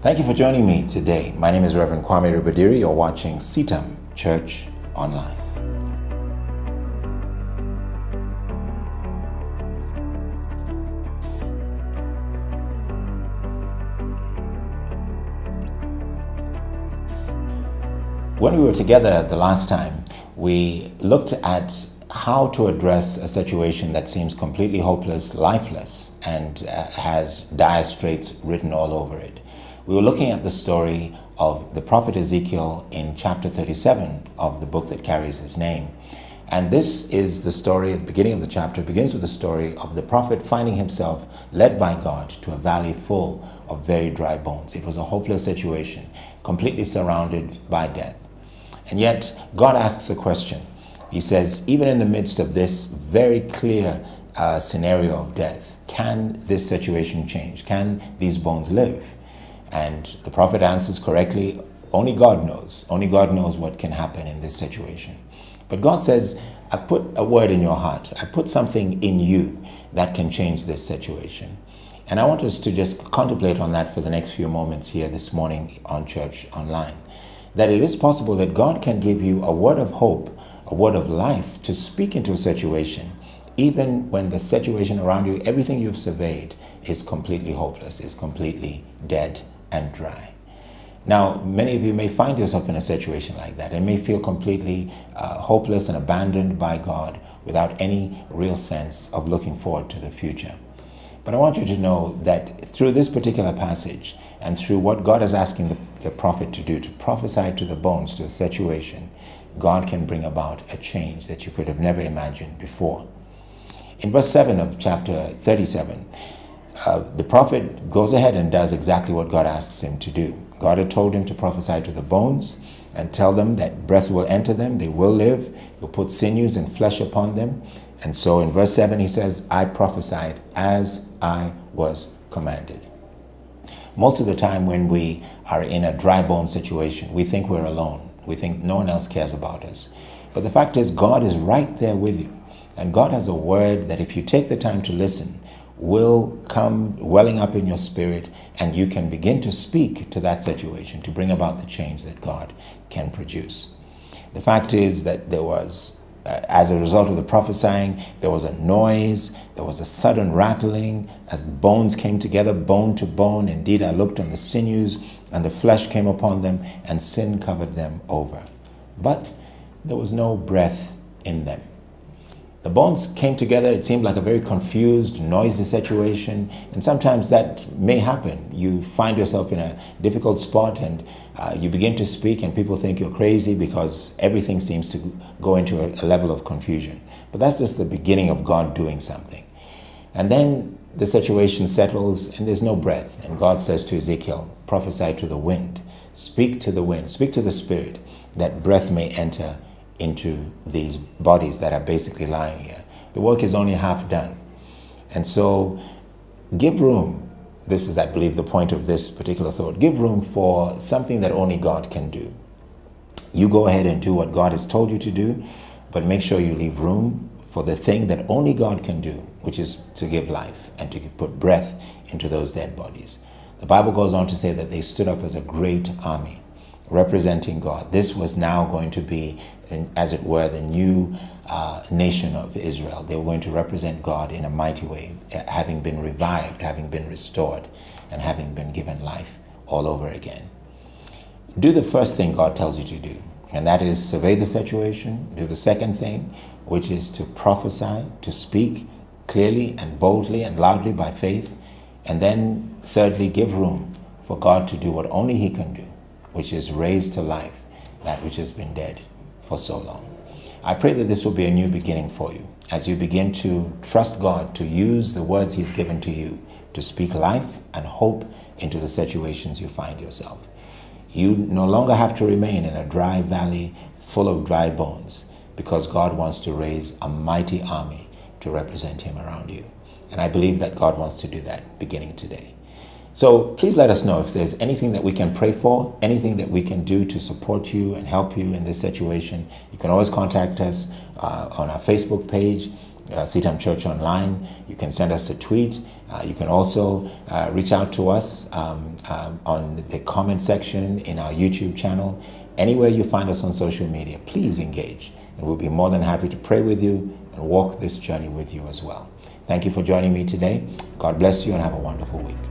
Thank you for joining me today. My name is Reverend Kwame Rubadiri. You're watching CITAM, Church Online. When we were together the last time, we looked at how to address a situation that seems completely hopeless, lifeless, and has dire straits written all over it. We were looking at the story of the prophet Ezekiel in chapter 37 of the book that carries his name. And this is the story at the beginning of the chapter. It begins with the story of the prophet finding himself led by God to a valley full of very dry bones. It was a hopeless situation, completely surrounded by death. And yet God asks a question. He says, even in the midst of this very clear scenario of death, can this situation change? Can these bones live? And the prophet answers correctly, only God knows. Only God knows what can happen in this situation. But God says, I've put a word in your heart. I put something in you that can change this situation. And I want us to just contemplate on that for the next few moments here this morning on Church Online. That it is possible that God can give you a word of hope, a word of life to speak into a situation, even when the situation around you, everything you've surveyed, is completely hopeless, is completely dead and dry. Now, many of you may find yourself in a situation like that and may feel completely hopeless and abandoned by God without any real sense of looking forward to the future. But I want you to know that through this particular passage and through what God is asking the prophet to do, to prophesy to the bones, to the situation, God can bring about a change that you could have never imagined before. In verse 7 of chapter 37, the prophet goes ahead and does exactly what God asks him to do. God had told him to prophesy to the bones and tell them that breath will enter them, they will live, he'll put sinews and flesh upon them. And so in verse 7 he says, I prophesied as I was commanded. Most of the time when we are in a dry bone situation, we think we're alone. We think no one else cares about us. But the fact is, God is right there with you. And God has a word that if you take the time to listen, will come welling up in your spirit, and you can begin to speak to that situation to bring about the change that God can produce. The fact is that there was, as a result of the prophesying, there was a noise, there was a sudden rattling as the bones came together, bone to bone. Indeed, I looked on the sinews, and the flesh came upon them, and sin covered them over. But there was no breath in them. The bones came together. It seemed like a very confused, noisy situation. And sometimes that may happen. You find yourself in a difficult spot and you begin to speak and people think you're crazy because everything seems to go into a level of confusion. But that's just the beginning of God doing something. And then the situation settles and there's no breath. And God says to Ezekiel, prophesy to the wind. Speak to the wind. Speak to the spirit that breath may enter into these bodies that are basically lying here. The work is only half done. And so give room. This is, I believe, the point of this particular thought. Give room for something that only God can do. You go ahead and do what God has told you to do, but make sure you leave room for the thing that only God can do, which is to give life and to put breath into those dead bodies. The Bible goes on to say that they stood up as a great army, representing God. This was now going to be, as it were, the new nation of Israel. They were going to represent God in a mighty way, having been revived, having been restored, and having been given life all over again. Do the first thing God tells you to do, and that is survey the situation. Do the second thing, which is to prophesy, to speak clearly and boldly and loudly by faith. And then thirdly, give room for God to do what only He can do, which is raise to life that which has been dead for so long. I pray that this will be a new beginning for you as you begin to trust God to use the words He's given to you to speak life and hope into the situations you find yourself. You no longer have to remain in a dry valley full of dry bones, because God wants to raise a mighty army to represent Him around you. And I believe that God wants to do that beginning today. So please let us know if there's anything that we can pray for, anything that we can do to support you and help you in this situation. You can always contact us on our Facebook page, CITAM Church Online. You can send us a tweet You can also reach out to us on the comment section in our YouTube channel. Anywhere you find us on social media, please engage. And we'll be more than happy to pray with you and walk this journey with you as well. Thank you for joining me today. God bless you and have a wonderful week.